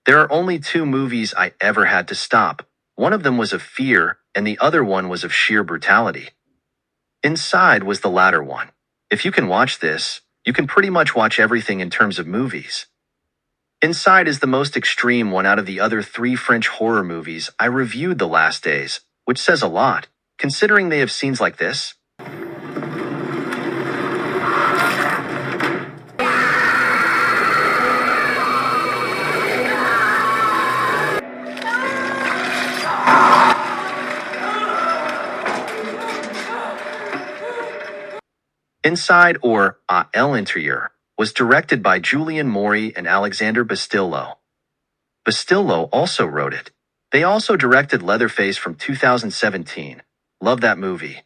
There are only two movies I ever had to stop. One of them was of fear, and the other one was of sheer brutality. Inside was the latter one. If you can watch this, you can pretty much watch everything in terms of movies. Inside is the most extreme one out of the other three French horror movies I reviewed the last days, which says a lot, considering they have scenes like this. Inside, or À l'Intérieur, was directed by Julien Maury and Alexander Bastillo. Bastillo also wrote it. They also directed Leatherface from 2017. Love that movie.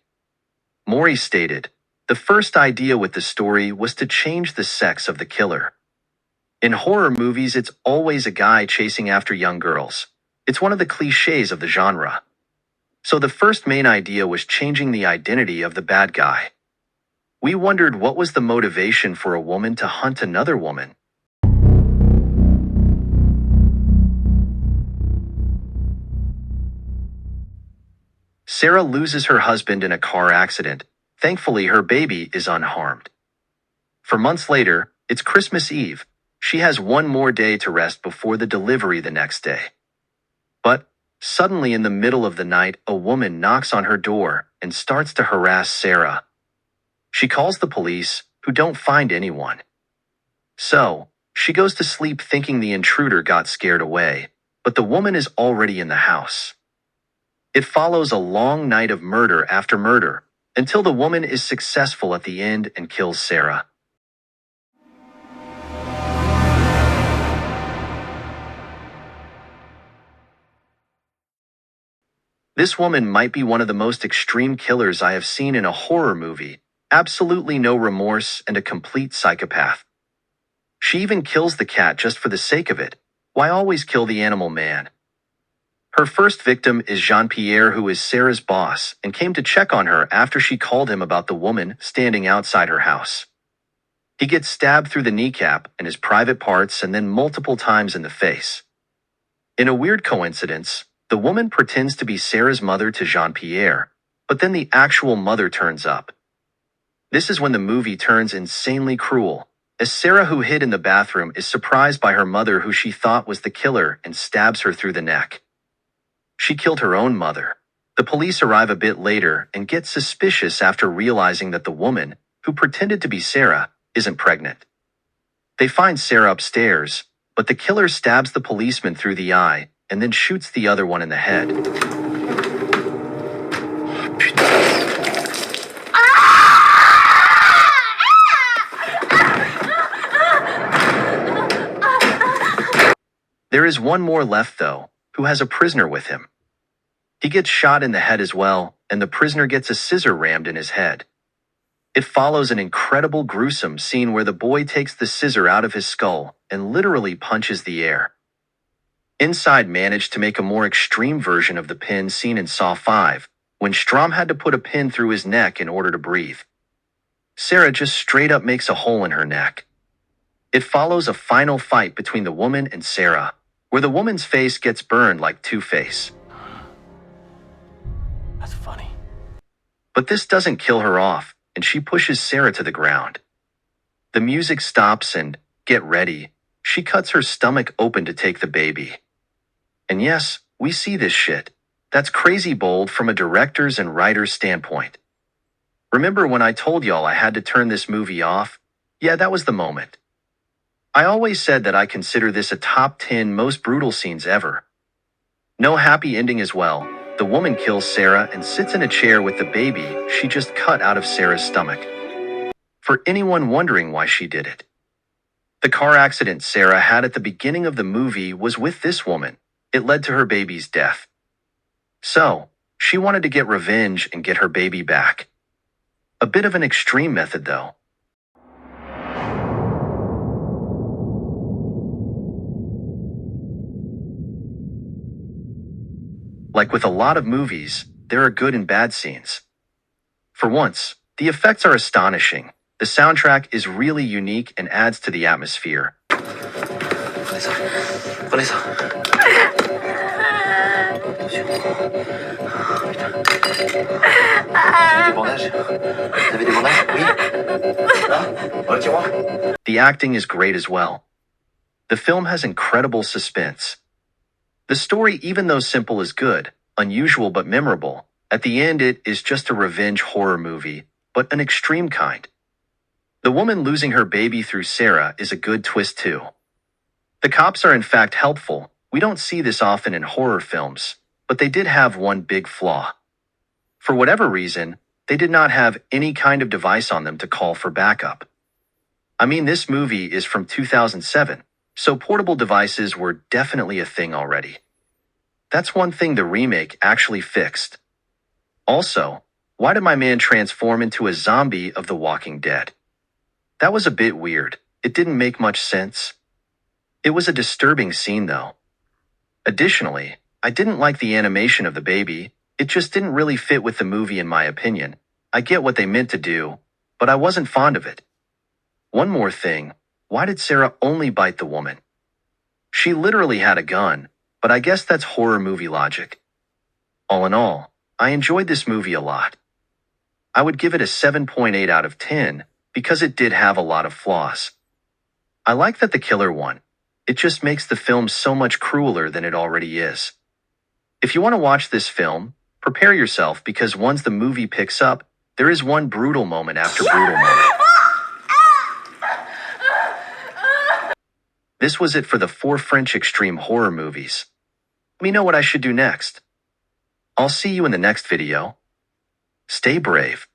Maury stated, "The first idea with the story was to change the sex of the killer. In horror movies, it's always a guy chasing after young girls. It's one of the cliches of the genre. So the first main idea was changing the identity of the bad guy. We wondered what was the motivation for a woman to hunt another woman. Sarah loses her husband in a car accident. Thankfully, her baby is unharmed. For months later, it's Christmas Eve. She has one more day to rest before the delivery the next day. But suddenly in the middle of the night, a woman knocks on her door and starts to harass Sarah. She calls the police, who don't find anyone. So, she goes to sleep thinking the intruder got scared away, but the woman is already in the house. It follows a long night of murder after murder, until the woman is successful at the end and kills Sarah. This woman might be one of the most extreme killers I have seen in a horror movie. Absolutely no remorse and a complete psychopath. She even kills the cat just for the sake of it. Why always kill the animal man? Her first victim is Jean-Pierre, who is Sarah's boss, and came to check on her after she called him about the woman standing outside her house. He gets stabbed through the kneecap and his private parts and then multiple times in the face. In a weird coincidence, the woman pretends to be Sarah's mother to Jean-Pierre, but then the actual mother turns up. This is when the movie turns insanely cruel, as Sarah, who hid in the bathroom, is surprised by her mother, who she thought was the killer, and stabs her through the neck. She killed her own mother. The police arrive a bit later and get suspicious after realizing that the woman, who pretended to be Sarah, isn't pregnant. They find Sarah upstairs, but the killer stabs the policeman through the eye and then shoots the other one in the head. There is one more left, though, who has a prisoner with him. He gets shot in the head as well, and the prisoner gets a scissor rammed in his head. It follows an incredible gruesome scene where the boy takes the scissor out of his skull and literally punches the air. Inside managed to make a more extreme version of the pin seen in Saw 5, when Strom had to put a pin through his neck in order to breathe. Sarah just straight up makes a hole in her neck. It follows a final fight between the woman and Sarah, where the woman's face gets burned like Two-Face. That's funny. But this doesn't kill her off, and she pushes Sarah to the ground. The music stops and, get ready, she cuts her stomach open to take the baby. And yes, we see this shit. That's crazy bold from a director's and writer's standpoint. Remember when I told y'all I had to turn this movie off? Yeah, that was the moment. I always said that I consider this a top 10 most brutal scenes ever. No happy ending as well. The woman kills Sarah and sits in a chair with the baby she just cut out of Sarah's stomach. For anyone wondering why she did it. The car accident Sarah had at the beginning of the movie was with this woman. It led to her baby's death. So, she wanted to get revenge and get her baby back. A bit of an extreme method, though. Like with a lot of movies, there are good and bad scenes. For once, the effects are astonishing. The soundtrack is really unique and adds to the atmosphere. Prenez ça. Prenez ça. Des bandages. Vous avez des bandages? Oui. Là, dans le tiroir. The acting is great as well. The film has incredible suspense. The story, even though simple, is good, unusual but memorable. At the end, it is just a revenge horror movie, but an extreme kind. The woman losing her baby through Sarah is a good twist too. The cops are in fact helpful. We don't see this often in horror films, but they did have one big flaw. For whatever reason, they did not have any kind of device on them to call for backup. I mean, this movie is from 2007, so portable devices were definitely a thing already. That's one thing the remake actually fixed. Also, why did my man transform into a zombie of The Walking Dead? That was a bit weird. It didn't make much sense. It was a disturbing scene though. Additionally, I didn't like the animation of the baby. It just didn't really fit with the movie in my opinion. I get what they meant to do, but I wasn't fond of it. One more thing, why did Sarah only bite the woman? She literally had a gun, but I guess that's horror movie logic. All in all, I enjoyed this movie a lot. I would give it a 7.8 out of 10 because it did have a lot of flaws. I like that the killer won. It just makes the film so much crueler than it already is. If you want to watch this film, prepare yourself because once the movie picks up, there is one brutal moment after brutal moment. This was it for the 4 French extreme horror movies. Let me know what I should do next. I'll see you in the next video. Stay brave.